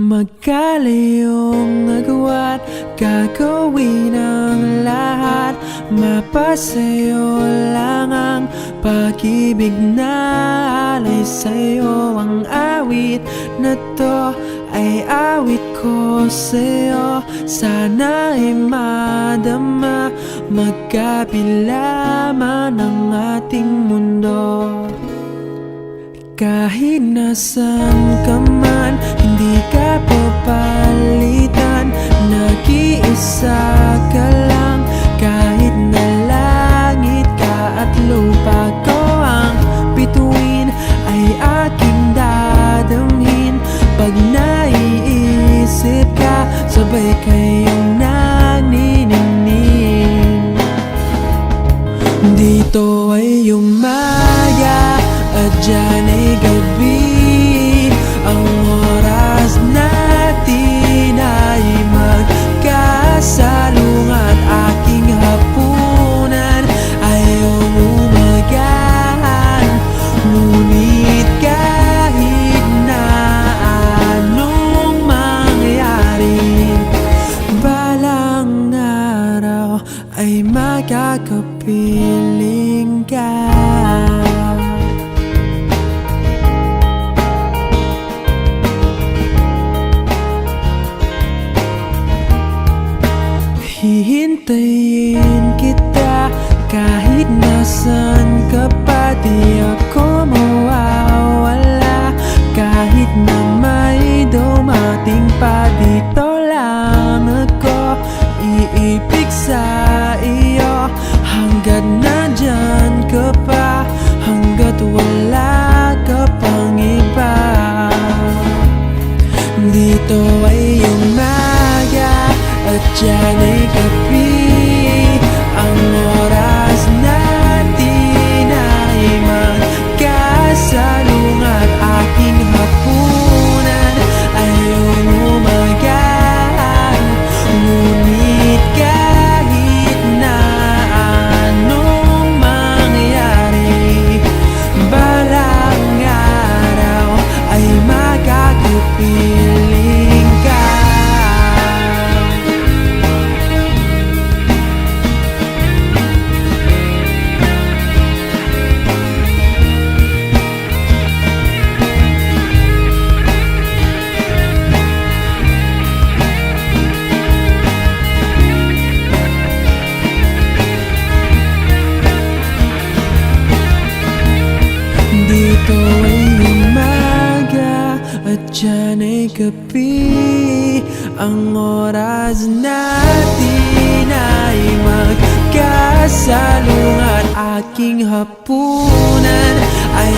Magkalayong nagawa't gagawin ang lahat. Mapasayo lang ang pag-ibig na alay sa'yo. Ang awit na to ay awit ko sa'yo. Sana ay madama, magkabila man ang ating mundo. Kahit nasan ka man, hindi ka papalitan. Nag-iisa ka lang, kahit na langit ka at lupa ko ang bituin, ay aking dadamhin. Pag naiisip ka, sabay kayong naniningning. Dito ay umaga at dyan ay gabi. Ang oras natin ay magkasalungat. Aking hapunan ay umagahan. Ngunit kahit na anong mangyari, balang araw ay makakapiling ka. Hihintayin kita kahit nasan ka pa. Di ako mawawala kahit na may dumating pa. Dito lang ako iibig sa iyo hanggat nandyan ka pa, hanggat wala ka pang iba. Dito ay umaga at dyan ay gabi. Ang oras natin ay magkasalungat. Aking hapunan ay umagahan. Ngunit kahit na anong mangyari, balang araw ay makakapiling ka. Dito ay umaga at dyan ay gabi. Ang oras natin ay magkasalungat. Aking hapunan ay